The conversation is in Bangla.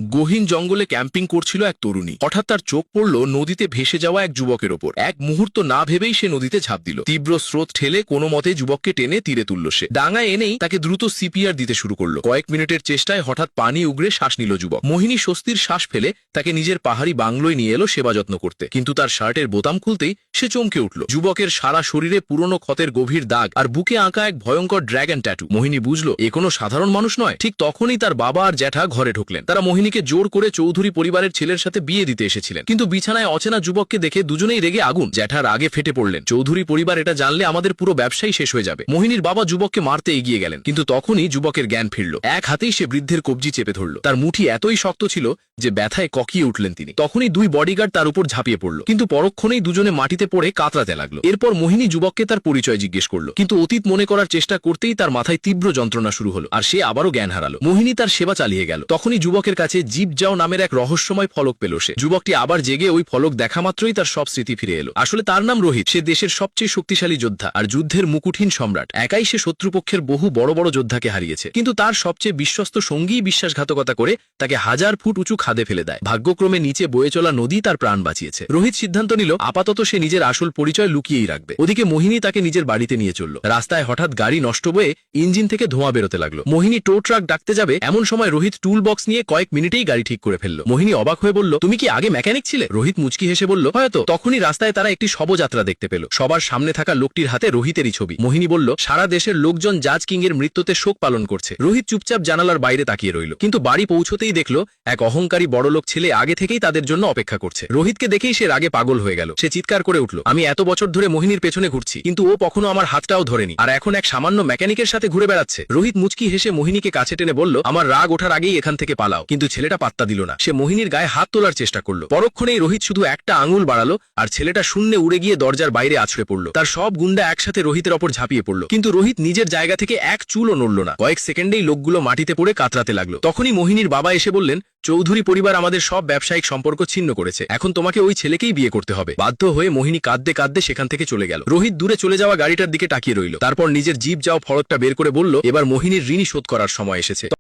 গহীন জঙ্গলে ক্যাম্পিং করছিল এক তরুণী। হঠাৎ তার চোখ পড়ল নদীতে ভেসে যাওয়া এক যুবকের ওপর। এক মুহূর্ত না ভেবেই সে নদীতে ঝাঁপ দিল। তীব্র স্রোত ঠেলে কোনো মতে যুবককে টেনে তীরে তুলল। সে ডাঙায় এনেই তাকে দ্রুত সিপিআর দিতে শুরু করলো। কয়েক মিনিটের চেষ্টায় হঠাৎ পানি উগড়ে শ্বাস নিল যুবক। মোহিনী স্বস্তির শ্বাস ফেলে তাকে নিজের পাহাড়ি বাংলোয় নিয়ে এলো সেবা যত্ন করতে। কিন্তু তার শার্টের বোতাম খুলতেই সে চমকে উঠল। যুবকের সারা শরীরে পুরনো ক্ষতের গভীর দাগ আর বুকে আঁকা এক ভয়ঙ্কর ড্র্যাগন ট্যাটু। মোহিনী বুঝলো এ কোনো সাধারণ মানুষ নয়। ঠিক তখনই তার বাবা আর জ্যাঠা ঘরে ঢুকলেন। তারা মোহিনীকে জোর করে চৌধুরী পরিবারের ছেলের সাথে বিয়ে দিতে এসেছিলেন। কিন্তু বিছানায় অচেনা যুবককে দেখে দুজনেই রেগে আগুন। জ্যাঠার আগে ফেটে পড়লেন, চৌধুরী পরিবার এটা জানলে আমাদের পুরো ব্যবসায়ী শেষ হয়ে যাবে। মোহিনীর বাবা যুবককে মারতে এগিয়ে গেলেন, কিন্তু তখনই যুবকের জ্ঞান ফিরল। এক হাতেই সে বৃদ্ধের কবজি চেপে ধরল। তার মুঠি এতই শক্ত ছিল যে ব্যথায় ককিয়ে উঠলেন তিনি। তখনই দুই বডিগার্ড তার উপর ঝাঁপিয়ে পড়ল, কিন্তু পরক্ষণেই দুজনে মাটিতে পড়ে কাতরাতে লাগলো। এরপর মোহিনী যুবককে তার পরিচয় জিজ্ঞেস করল, কিন্তু অতীত মনে করার চেষ্টা করতেই তার মাথায় তীব্র যন্ত্রণা শুরু হলো আর সে আবারও জ্ঞান হারালো। মোহিনী তার সেবা চালিয়ে গেল। তখনই যুবকের কাছে জিপ যাও নামের এক রহস্যময় ফলক পেল সে। যুবকটি আবার জেগে ওই ফলক দেখা মাত্রই তার সব স্মৃতি ফিরে এলো। আসলে তার নাম রোহিত। সে দেশের সবচেয়ে শক্তিশালী যোদ্ধা আর যুদ্ধের মুকুটহীন সম্রাট। একাই সে শত্রুপক্ষের বহু বড় বড় যোদ্ধাকে হারিয়েছে, কিন্তু তার সবচেয়ে বিশ্বস্ত সঙ্গী বিশ্বাসঘাতকতা করে তাকে 1000 ফুট উঁচু খাদে ফেলে দেয়। ভাগ্যক্রমে নিচে বয়ে চলা নদী তার প্রাণ বাঁচিয়েছে। রোহিত সিদ্ধান্ত নিল আপাতত সে নিজের আসল পরিচয় লুকিয়েই রাখবে। ওদিকে মোহিনী তাকে নিজের বাড়িতে নিয়ে চলল। রাস্তায় হঠাৎ গাড়ি নষ্ট বয়ে ইঞ্জিন থেকে ধোঁয়া বেরোতে লাগলো। মোহিনী টো ট্রাক ডাকতে যাবে, এমন সময় রোহিত টুল বক্স নিয়ে কয়েক মিনিটেই গাড়ি ঠিক করে ফেলল। মোহিনী অবাক হয়ে বলল, তুমি কি আগে মেকানিক ছিলে? রোহিত মুচকি হেসে বলল, হয়তো। তখনই রাস্তায় তারা একটি শবযাত্রা দেখতে পেল। সবার সামনে থাকা লোকটির হাতে রোহিতেরই ছবি। মোহিনী বলল, সারা দেশের লোকজন জাজ কিং এর মৃত্যুতে শোক পালন করছে। রোহিত চুপচাপ জানালার বাইরে তাকিয়ে রইল, কিন্তু বাড়ি পৌঁছতেই দেখল এক অহংকারী বড়লোক ছেলে আগে থেকেই তাদের জন্য অপেক্ষা করছে। রোহিতকে দেখেই সে রাগে পাগল হয়ে গেল। সে চিৎকার করে উঠল, আমি এত বছর ধরে মোহিনীর পেছনে ঘুরছি, কিন্তু ও কখনো আমার হাতটাও ধরেনি, আর এখন এক সামান্য মেকানিকের সাথে ঘুরে বেড়াচ্ছে। রোহিত মুচকি হেসে মোহিনীকে কাছে টেনে বলল, আমার রাগ ওঠার আগেই এখান থেকে পালাও। কিন্তু ছেলেটা পাত্তা দিল না। সে মোহিনীর গায়ে হাত তোলার চেষ্টা করলো। পরক্ষণেই রোহিত শুধু একটা আঙুল বাড়ালো আর ছেলেটা শূন্যে উড়ে গিয়ে দরজার বাইরে আছড়ে পড়ল। তার সব গুন্ডা একসাথে রোহিতের ওপর ঝাঁপিয়ে পড়ল, কিন্তু রোহিত নিজের জায়গা থেকে এক চুলও নড়ল না। কয়েক সেকেন্ডেই লোকগুলো মাটিতে পড়ে কাতরাতে লাগলো। তখনই মোহিনীর বাবা এসে বললেন, চৌধুরী পরিবার আমাদের সব ব্যবসায়িক সম্পর্ক ছিন্ন করেছে, এখন তোমাকে ওই ছেলেকেই বিয়ে করতে হবে। বাধ্য হয়ে মোহিনী কাঁদতে কাঁদতে সেখান থেকে চলে গেল। রোহিত দূরে চলে যাওয়া গাড়িটার দিকে তাকিয়ে রইল। তারপর নিজের জিপ যাও ফলকটা বের করে বলল, এবার মোহিনীর ঋণী শোধ করার সময় এসেছে।